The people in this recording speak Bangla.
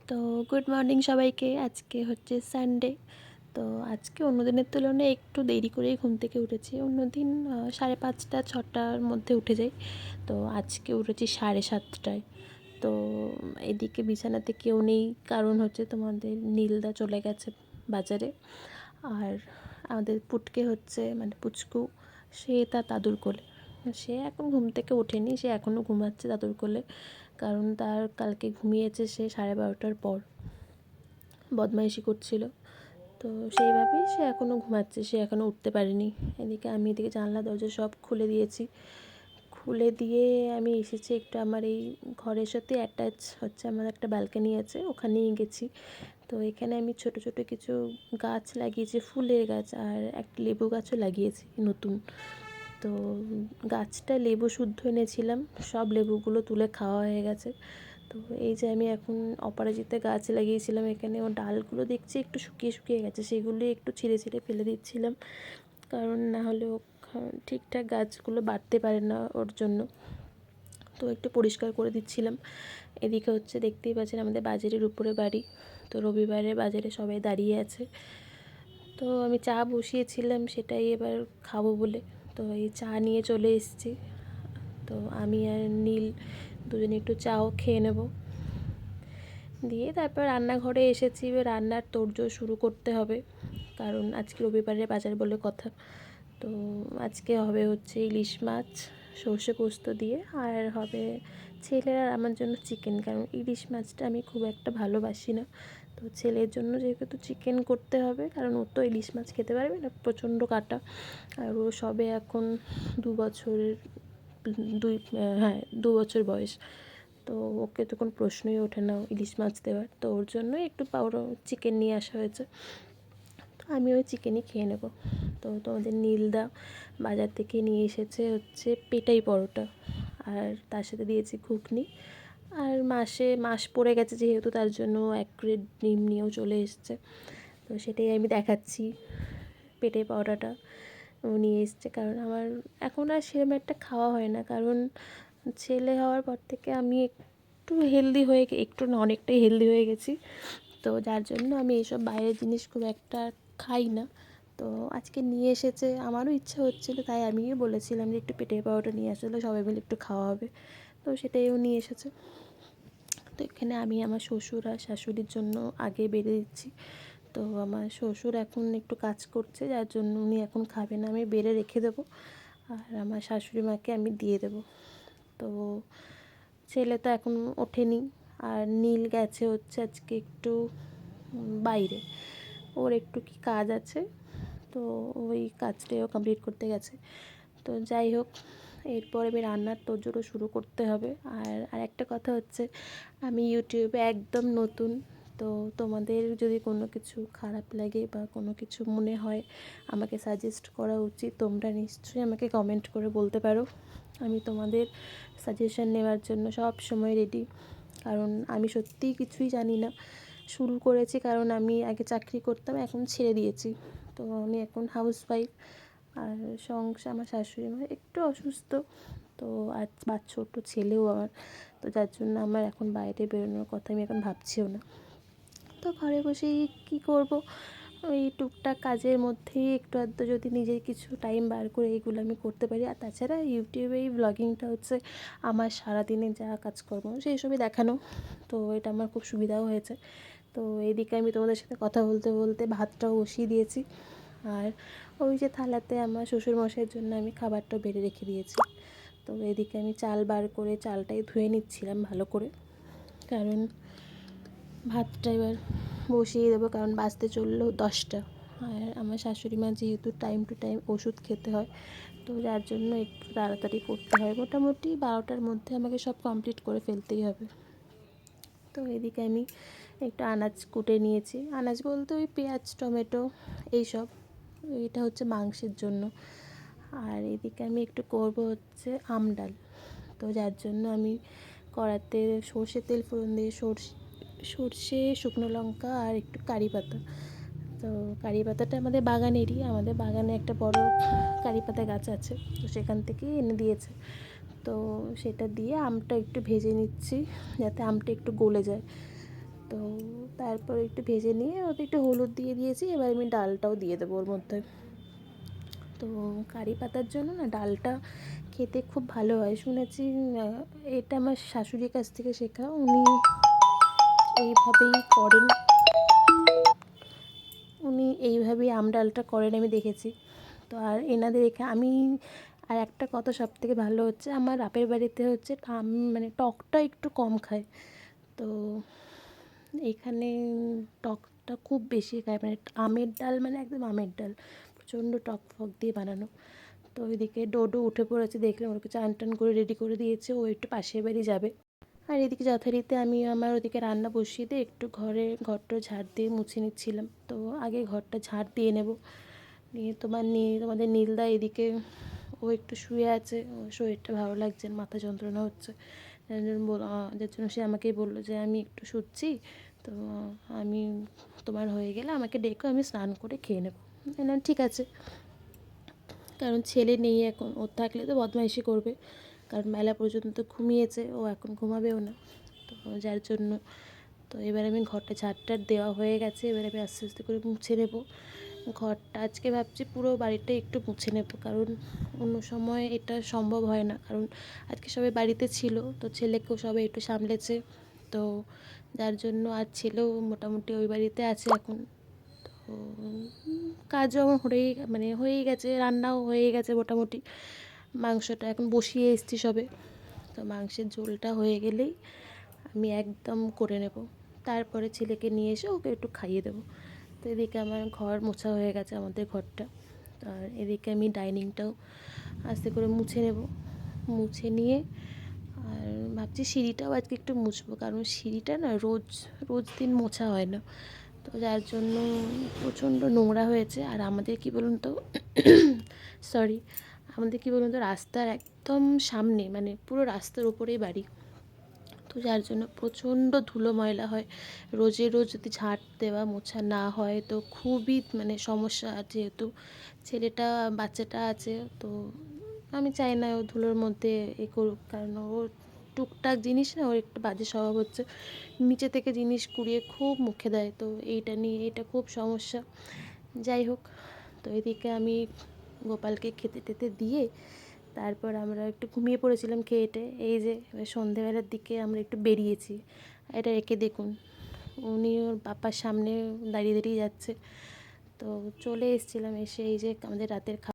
তো গুড মর্নিং সবাইকে। আজকে হচ্ছে সানডে। তো আজকে অন্য দিনের তুলনায় একটু দেরি করেই ঘুম থেকে উঠেছি। অন্যদিন 5:30 6টার মধ্যে উঠে যাই। তো আজকে উঠেছি 7:30টায়। তো এদিকে বিছানাতে কেউ নেই, কারণ হচ্ছে তোমাদের নীলদা চলে গেছে বাজারে। আর আমাদের পুটকে হচ্ছে মানে পুচকু, সে তার দাদুর কোলে। সে এখন ঘুম থেকে ওঠেনি, সে এখনও ঘুমাচ্ছে দাদুর কোলে, কারণ তার কালকে ঘুমিয়েছে সে 12:30টার পর, বদমাইশি করছিল। তো সেইভাবেই সে এখনও ঘুমাচ্ছে, সে এখনও উঠতে পারেনি। আমি এদিকে জানলা দরজা সব খুলে দিয়েছি। খুলে দিয়ে আমি এসেছি একটু আমার এই ঘরের সাথে অ্যাটাচ হচ্ছে আমার একটা ব্যালকনি আছে, ওখানেই গেছি। তো এখানে আমি ছোট ছোট কিছু গাছ লাগিয়েছি, ফুলের গাছ, আর একটা লেবু গাছও লাগিয়েছি নতুন। তো গাছটা লেবু শুদ্ধ এনেছিলাম, সব লেবুগুলো তুলে খাওয়া হয়ে গেছে। তো এই যে আমি এখন অপরাজিতা গাছ লাগিয়েছিলাম এখানে, ও ডালগুলো দেখছি একটু শুকিয়ে শুকিয়ে গেছে, সেগুলি একটু ছিঁড়ে ছিঁড়ে ফেলে দিচ্ছিলাম, কারণ না হলে ও ঠিকঠাক গাছগুলো বাড়তে পারে না ওর জন্য। তো একটু পরিষ্কার করে দিচ্ছিলাম। এদিকে হচ্ছে দেখতেই পাচ্ছেন আমাদের বাজারের উপরে বাড়ি। তো রবিবারে বাজারে সবাই দাঁড়িয়ে আছে। তো আমি চা বসিয়েছিলাম সেটাই এবার খাবো বলে, তো এই চা নিয়ে চলে এসেছি। তো আমি আর নীল দুজনে একটু চাও খেয়ে নেব, দিয়ে তারপর রান্নাঘরে এসেছি। এবার রান্নার তোড়জোড় শুরু করতে হবে, কারণ আজকে রবিবারের বাজার বলে কথা। তো আজকে হবে হচ্ছে ইলিশ মাছ সর্ষে পোস্ত দিয়ে, আর হবে ছেলের আর আমার জন্য চিকেন, কারণ ইলিশ মাছটা আমি খুব একটা ভালোবাসি না। তো ছেলের জন্য যেহেতু চিকেন করতে হবে, কারণ ও তো ইলিশ মাছ খেতে পারবে না, প্রচণ্ড কাটা। আর ও সবে এখন 2 বছরের, 2 বছর বয়স। তো ওকে তো কোনো প্রশ্নই ওঠে না ইলিশ মাছ দেওয়ার, তো ওর জন্যই একটু চিকেন নিয়ে আসা হয়েছে। তো আমি ওই চিকেনই খেয়ে নেব। তো তোমাদের নীলদা বাজার থেকে নিয়ে এসেছে হচ্ছে পেটাই পরোটা, আর তার সাথে দিয়েছি ঘুগনি। আর মাস পড়ে গেছে যেহেতু, তার জন্য 1 ক্রেট ডিম নিয়েও চলে এসছে। তো সেটাই আমি দেখাচ্ছি, পেটাই পরোটাটা ও নিয়ে এসছে। কারণ আমার এখন আর সেরকম একটা খাওয়া হয় না, কারণ ছেলে হওয়ার পর থেকে আমি একটু হেলদি হয়ে একটু না অনেকটাই হেলদি হয়ে গেছি। তো যার জন্য আমি এইসব বাইরের জিনিস খুব একটা খাই না। তো আজকে নিয়ে এসেছে, আমারও ইচ্ছা হচ্ছিলো, তাই আমিও বলেছিলাম যে একটু পেটাই পরোটা নিয়ে আসলে সবাই মিলে একটু খাওয়া হবে। তো সেটাইও নিয়ে এসেছে। তো এখানে আমি আমার শ্বশুর আর শাশুড়ির জন্য আগে বেড়ে দিচ্ছি। তো আমার শ্বশুর এখন একটু কাজ করছে, যার জন্য উনি এখন খাবে না, আমি বেড়ে রেখে দেবো। আর আমার শাশুড়ি মাকে আমি দিয়ে দেবো। তো ছেলে তো এখন ওঠেনি, আর নীল গেছে হচ্ছে আজকে একটু বাইরে, ওর একটু কি কাজ আছে, তো ওই কাজটাও কমপ্লিট করতে গেছে। তো যাই হোক, এরপর আমি রান্নার তোড়জোড়ও শুরু করতে হবে। আর একটা কথা হচ্ছে, আমি ইউটিউবে একদম নতুন। তো তোমাদের যদি কোনো কিছু খারাপ লাগে বা কোনো কিছু মনে হয় আমাকে সাজেস্ট করা উচিত, তোমরা নিশ্চয়ই আমাকে কমেন্ট করে বলতে পারো। আমি তোমাদের সাজেশন নেওয়ার জন্য সব সময় রেডি, কারণ আমি সত্যিই কিছুই জানি না। শুরু করেছি কারণ আমি আগে চাকরি করতাম, এখন ছেড়ে দিয়েছি। তো আমি এখন হাউসওয়াইফ। আর আমার শাশুড়ি মা একটু অসুস্থ, তো আর ছোট ছেলেও আমার, তো যার জন্য আমার এখন বাইরে বেরোনোর কথা আমি এখন ভাবছিও না। তো ঘরে বসেই কী করব, ওই টুকটাক কাজের মধ্যেই একটু আধটু যদি নিজের কিছু টাইম বার করে এইগুলো আমি করতে পারি। আর তাছাড়া ইউটিউবে এই ব্লগিংটা হচ্ছে আমার সারাদিনে যা কাজকর্ম সেই সবই দেখানো, তো এটা আমার খুব সুবিধাও হয়েছে। তো এইদিকে আমি তোমাদের সাথে কথা বলতে বলতে ভাতটাও বসিয়ে দিয়েছি। আর ওই যে থালাতে আমার শ্বশুরমশাইয়ের জন্য আমি খাবারটাও বেড়ে রেখে দিয়েছি। তো এদিকে আমি চাল বার করে চালটাই ধুয়ে নিচ্ছিলাম ভালো করে, কারণ ভাতটা এবার বসিয়ে দেবো, কারণ বাজতে চললো 10টা। আর আমার শাশুড়ি মা যেহেতু টাইম টু টাইম ওষুধ খেতে হয়, তো যার জন্য একটু তাড়াতাড়ি করতে হয়, মোটামুটি 12টার মধ্যে আমাকে সব কমপ্লিট করে ফেলতেই হবে। তো এদিকে আমি একটু আনাজ কুটে নিয়েছি, আনাজ বলতে ওই পেঁয়াজ টমেটো এইসব, এটা হচ্ছে মাংসের জন্য। আর এদিকে আমি একটু করব হচ্ছে আম ডাল। তো যার জন্য আমি কড়াতে সর্ষের তেল ফোড়ন দিয়ে সর্ষে শুকনো লঙ্কা আর একটু কারি পাতা। তো কারি পাতাটা আমাদের বাগানেরই, আমাদের বাগানে একটা বড় কারি পাতা গাছ আছে, তো সেখান থেকেই এনে দিয়েছে। তো সেটা দিয়ে আমটা একটু ভেজে নিচ্ছি, যাতে আমটা একটু গলে যায়। তো তারপর একটু ভেজে নিয়ে ওতে একটু হলুদ দিয়ে দিয়েছি। এবার আমি ডালটাও দিয়ে দেবো ওর মধ্যে। তো কারি পাতার জন্য না ডালটা খেতে খুব ভালো হয় শুনেছি। এটা আমার শাশুড়ির কাছ থেকে শেখা, উনি এইভাবেই করেন। উনি এইভাবেই আম ডালটা করেন আমি দেখেছি। তো আর এনাদের আমি আর একটা কথা সবথেকে ভালো হচ্ছে, আমার বাপের বাড়িতে হচ্ছে মানে টকটা একটু কম খায়। তো এখানে টকটা খুব বেশি খায়, মানে আমের ডাল মানে একদম আমের ডাল, প্রচণ্ড টক ফক দিয়ে বানানো। তো ওইদিকে ডোডো উঠে পড়েছে, দেখলাম ওকে চান টান করে রেডি করে দিয়েছে, ও একটু পাশের বাড়ি যাবে। আর এদিকে যথারীতি আমি আমার ওদিকে রান্না বসিয়ে দিয়ে একটু ঘরটা ঝাড় দিয়ে মুছে নিচ্ছিলাম। তো আগে ঘরটা ঝাড় দিয়ে নেব, নিয়ে তোমাদের নীলদা এদিকে ও একটু শুয়ে আছে, ও শরীরটা ভালো লাগছে না, মাথা যন্ত্রণা হচ্ছে। যার জন্য সে আমাকেই বললো যে আমি একটু শুচ্ছি, তো আমি তোমার হয়ে গেলে আমাকে ডেকো, আমি স্নান করে খেয়ে নেবো। না ঠিক আছে, কারণ ছেলে নেই এখন, ওর থাকলে তো বদমাইশি করবে, কারণ মেলা পর্যন্ত ঘুমিয়েছে, ও এখন ঘুমাবেও না। তো যার জন্য তো এবার আমি ঘরটা ঝাড়টার দেওয়া হয়ে গেছে, এবার আমি আস্তে আস্তে করে মুছে নেব ঘরটা। আজকে ভাবছি পুরো বাড়িটা একটু মুছে নেব, কারণ অন্য সময় এটা সম্ভব হয় না, কারণ আজকে সবাই বাড়িতে ছিল, তো ছেলেকেও সবাই একটু সামলেছে। তো যার জন্য আর ছেলেও মোটামুটি ওই বাড়িতে আছে এখন। তো কাজও আমার হয়েই গেছে, রান্নাও হয়ে গেছে মোটামুটি। মাংসটা এখন বসিয়ে এসেছি সবে, তো মাংসের ঝোলটা হয়ে গেলেই আমি একদম করে নেব, তারপরে ছেলেকে নিয়ে এসে ওকে একটু খাইয়ে দেবো। তো এদিকে আমার ঘর মোছা হয়ে গেছে, আমাদের ঘরটা। আর এদিকে আমি ডাইনিংটাও আস্তে করে মুছে নেব, মুছে নিয়ে আর ভাবছি সিঁড়িটাও আজকে একটু মুছবো, কারণ সিঁড়িটা না রোজ রোজ দিন মোছা হয় না, তো যার জন্য প্রচণ্ড নোংরা হয়েছে। আর আমাদের কি বলুন তো সরি, আমাদের কি বলুন তো রাস্তার একদম সামনে, মানে পুরো রাস্তার উপরেই বাড়ি, তো যার জন্য প্রচণ্ড ধুলো ময়লা হয়। রোজ যদি ঝাঁট দেওয়া মোছা না হয় তো খুবই মানে সমস্যা। যেহেতু বাচ্চাটা আছে, তো আমি চাই না ও ধুলোর মধ্যে করুক, কারণ ওর টুকটাক জিনিস না, ওর একটু বাজে স্বভাব হচ্ছে, নিচে থেকে জিনিস কুড়িয়ে খুব মুখে দেয়, তো এটা খুব সমস্যা। যাই হোক, তো এদিকে আমি গোপালকে খেতে টেতে দিয়ে তারপর আমরা একটু ঘুমিয়ে পড়েছিলাম খেয়েটে। এই যে এবার সন্ধেবেলার দিকে আমরা একটু বেরিয়েছি, এটা একে দেখুন, উনি ওর বাবার সামনে দাঁড়িয়ে দাঁড়িয়ে যাচ্ছে। তো চলে এসেছিলাম, এসে এই যে আমাদের রাতের